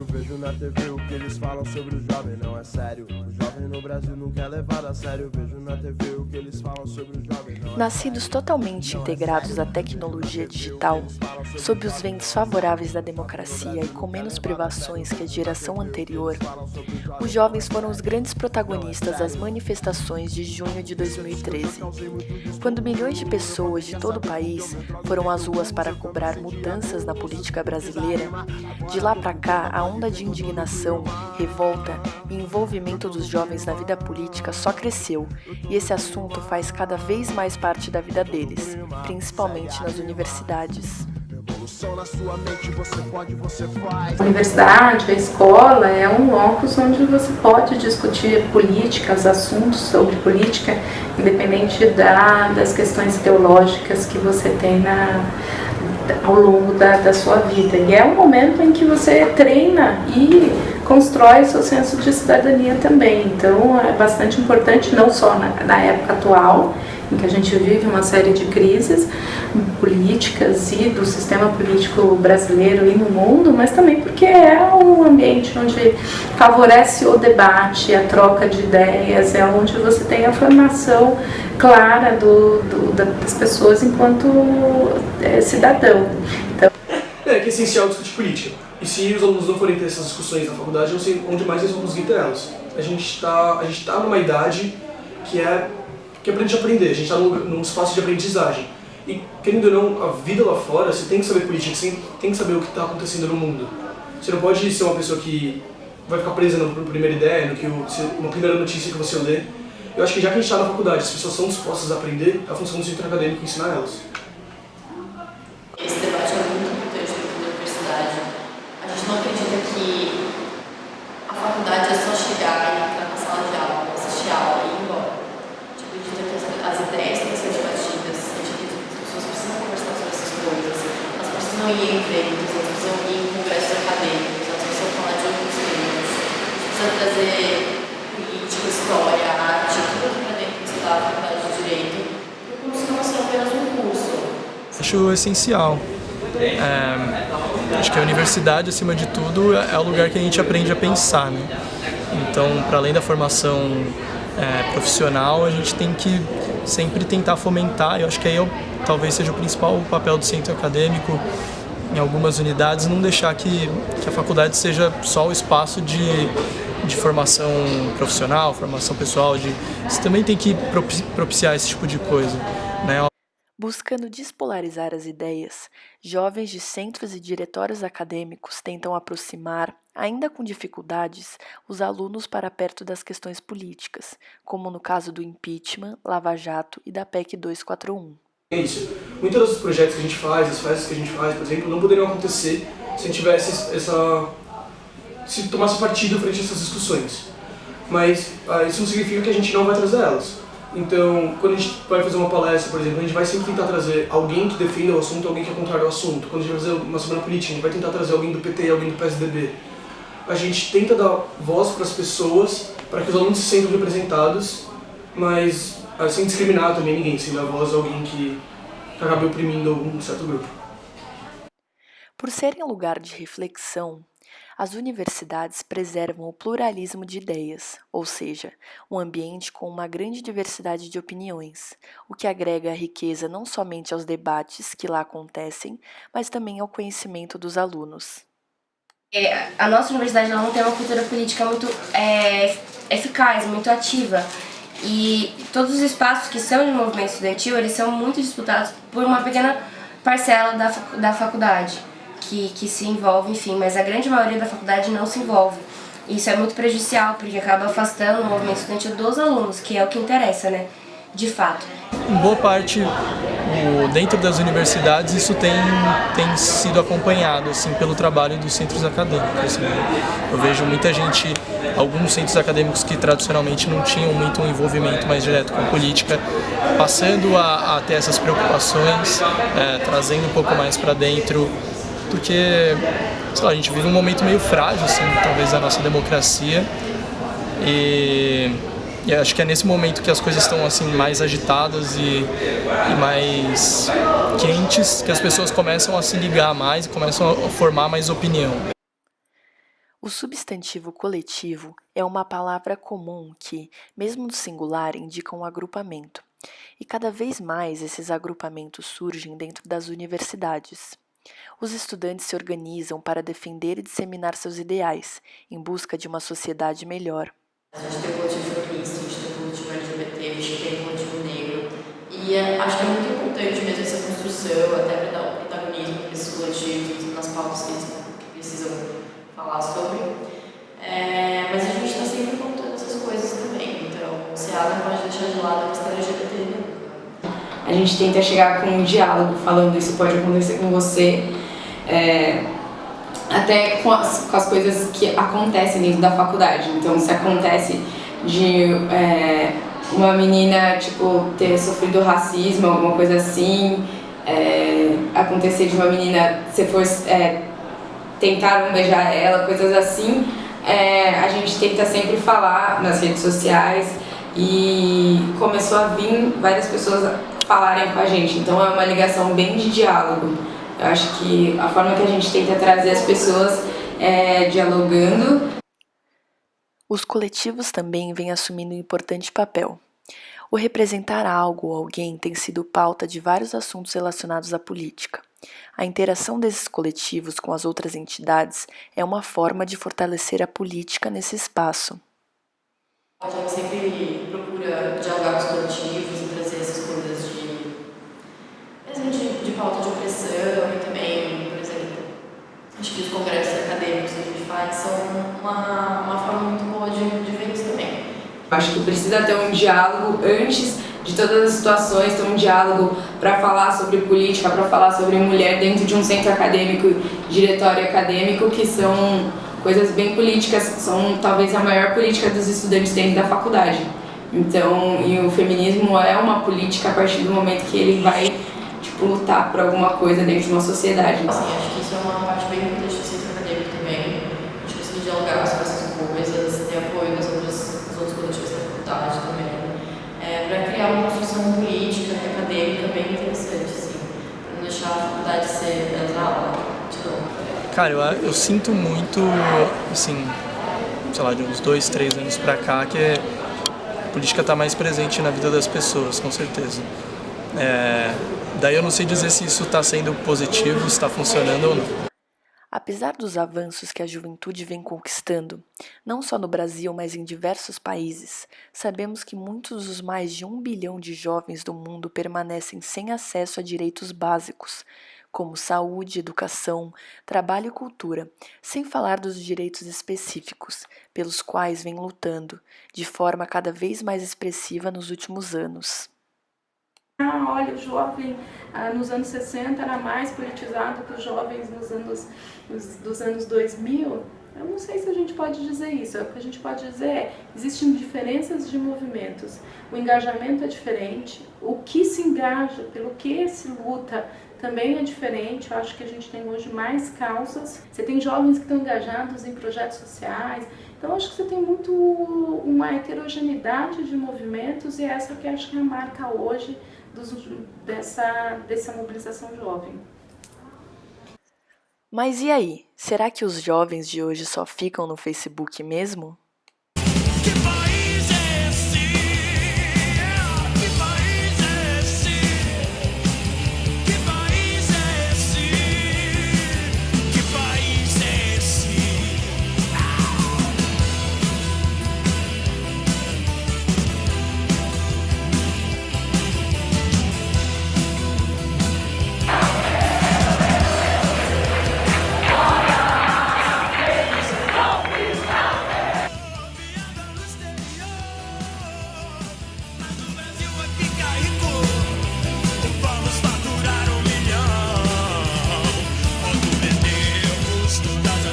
Vejo na TV o que eles falam sobre o jovem, não é sério. O jovem no Brasil nunca é levado a sério. Vejo na TV o que eles falam sobre o jovem, não é. Nascidos totalmente integrados à tecnologia digital, sob os ventos favoráveis da democracia e com menos privações que a geração anterior, os jovens foram os grandes protagonistas das manifestações de junho de 2013, quando milhões de pessoas de todo o país foram às ruas para cobrar mudanças na política brasileira. De lá para cá, a onda de indignação, revolta e envolvimento dos jovens na vida política só cresceu, e esse assunto faz cada vez mais parte da vida deles, principalmente nas universidades. A universidade, a escola é um locus onde você pode discutir políticas, assuntos sobre política, independente das questões teológicas que você tem ao longo da sua vida. E é um momento em que você treina e constrói seu senso de cidadania também. Então é bastante importante, não só na época atual, em que a gente vive uma série de crises políticas e do sistema político brasileiro e no mundo, mas também porque é um ambiente onde favorece o debate, a troca de ideias, é onde você tem a formação clara das pessoas enquanto cidadão. Então, que é essencial discutir política. E se os alunos não forem ter essas discussões na faculdade, eu não sei onde mais eles vão conseguir ter elas. A gente tá numa idade que é pra gente aprender, a gente está num espaço de aprendizagem. E, querendo ou não, a vida lá fora, você tem que saber política, você tem que saber o que está acontecendo no mundo. Você não pode ser uma pessoa que vai ficar presa na primeira ideia, uma primeira notícia que você lê. Eu acho que já que a gente está na faculdade, as pessoas são dispostas a aprender, a função do centro acadêmico é ensinar elas. Esse debate é muito importante dentro da universidade. A gente não acredita que a faculdade é só chegar e entrar na sala de aula, assistir a aula e ir embora. A gente acredita que as ideias têm que ser debatidas, a gente acredita que as pessoas precisam conversar sobre essas coisas, elas precisam ir em eventos, elas precisam ir em congressos acadêmicos, elas precisam falar de outros temas, a gente precisa trazer política, história, arte, tudo aqui para dentro da faculdade de Direito, porque o curso não é só apenas um curso. Acho essencial. Acho que a universidade, acima de tudo, é o lugar que a gente aprende a pensar, né? Então, para além da formação profissional, a gente tem que sempre tentar fomentar, eu acho que aí talvez seja o principal papel do centro acadêmico, em algumas unidades, não deixar que a faculdade seja só o espaço de formação profissional, formação pessoal, você também tem que propiciar esse tipo de coisa, né? Buscando despolarizar as ideias, jovens de centros e diretórios acadêmicos tentam aproximar, ainda com dificuldades, os alunos para perto das questões políticas, como no caso do impeachment, Lava Jato e da PEC 241. É isso. Muitos dos projetos que a gente faz, as festas que a gente faz, por exemplo, não poderiam acontecer se a gente tivesse se tomasse partido frente a essas discussões. Mas isso não significa que a gente não vai trazer elas. Então, quando a gente vai fazer uma palestra, por exemplo, a gente vai sempre tentar trazer alguém que defenda o assunto, alguém que é contrário ao assunto. Quando a gente vai fazer uma semana política, a gente vai tentar trazer alguém do PT, alguém do PSDB. A gente tenta dar voz para as pessoas, para que os alunos se sintam representados, mas sem discriminar também ninguém, sem dar voz a alguém que acabe oprimindo algum certo grupo. Por serem lugar de reflexão, as universidades preservam o pluralismo de ideias, ou seja, um ambiente com uma grande diversidade de opiniões, o que agrega riqueza não somente aos debates que lá acontecem, mas também ao conhecimento dos alunos. A nossa universidade não tem uma cultura política muito eficaz, muito ativa, e todos os espaços que são de movimento estudantil, eles são muito disputados por uma pequena parcela da faculdade. Que se envolve, enfim, mas a grande maioria da faculdade não se envolve. Isso é muito prejudicial, porque acaba afastando o movimento estudantil dos alunos, que é o que interessa, né, de fato. Em boa parte, dentro das universidades, isso tem sido acompanhado assim, pelo trabalho dos centros acadêmicos. Assim. Eu vejo muita gente, alguns centros acadêmicos que tradicionalmente não tinham muito um envolvimento mais direto com política, passando a ter essas preocupações, trazendo um pouco mais para dentro, porque, sei lá, a gente vive um momento meio frágil, assim, talvez, da nossa democracia, e acho que é nesse momento que as coisas estão assim, mais agitadas e mais quentes, que as pessoas começam a se ligar mais e começam a formar mais opinião. O substantivo coletivo é uma palavra comum que, mesmo no singular, indica um agrupamento, e cada vez mais esses agrupamentos surgem dentro das universidades. Os estudantes se organizam para defender e disseminar seus ideais, em busca de uma sociedade melhor. A gente tem o coletivo feminista, a gente tem o coletivo LGBT, a gente tem o coletivo negro, e acho que é muito importante mesmo essa construção, até para dar o protagonismo para esses coletivos, nas pautas que eles precisam falar sobre, mas a gente está sempre contando essas coisas também, então o CA não pode deixar de lado a questão LGBT nunca. A gente tenta chegar com um diálogo, falando isso pode acontecer com você, até com as coisas que acontecem dentro da faculdade. Então, se acontece de uma menina ter sofrido racismo, alguma coisa assim, acontecer de uma menina, se for tentaram beijar ela, coisas assim, a gente tenta sempre falar nas redes sociais e começou a vir várias pessoas falarem com a gente, então é uma ligação bem de diálogo. Eu acho que a forma que a gente tenta trazer as pessoas é dialogando. Os coletivos também vêm assumindo um importante papel. O representar algo ou alguém tem sido pauta de vários assuntos relacionados à política. A interação desses coletivos com as outras entidades é uma forma de fortalecer a política nesse espaço. A gente sempre procura dialogar com os coletivos e trazer essas coisas de pauta de opressão e também, por exemplo, acho que os congressos acadêmicos que a gente faz são uma forma muito boa de ver isso também. Acho que precisa ter um diálogo antes de todas as situações, ter um diálogo para falar sobre política, para falar sobre mulher dentro de um centro acadêmico, diretório acadêmico, que são coisas bem políticas, são talvez a maior política dos estudantes dentro da faculdade. Então, e o feminismo é uma política a partir do momento que ele vai lutar por alguma coisa dentro de uma sociedade. Assim, acho que isso é uma parte bem importante do centro acadêmico também. A gente precisa dialogar sobre essas coisas, ter apoio dos outros coletivos da faculdade também, para criar uma construção política e acadêmica bem interessante, assim, para não deixar a faculdade ser aula de novo. Cara, eu sinto muito, assim, sei lá, de uns 2, 3 anos pra cá, que a política está mais presente na vida das pessoas, com certeza. Daí eu não sei dizer se isso está sendo positivo, se está funcionando ou não. Apesar dos avanços que a juventude vem conquistando, não só no Brasil, mas em diversos países, sabemos que muitos dos mais de 1 bilhão de jovens do mundo permanecem sem acesso a direitos básicos, como saúde, educação, trabalho e cultura, sem falar dos direitos específicos, pelos quais vem lutando, de forma cada vez mais expressiva nos últimos anos. Olha, o jovem nos anos 60 era mais politizado que os jovens dos anos 2000. Eu não sei se a gente pode dizer isso. O que a gente pode dizer é existem diferenças de movimentos. O engajamento é diferente. O que se engaja, pelo que se luta, também é diferente. Eu acho que a gente tem hoje mais causas. Você tem jovens que estão engajados em projetos sociais. Então, acho que você tem muito uma heterogeneidade de movimentos e essa que acho que é a marca hoje dessa mobilização jovem. Mas e aí? Será que os jovens de hoje só ficam no Facebook mesmo?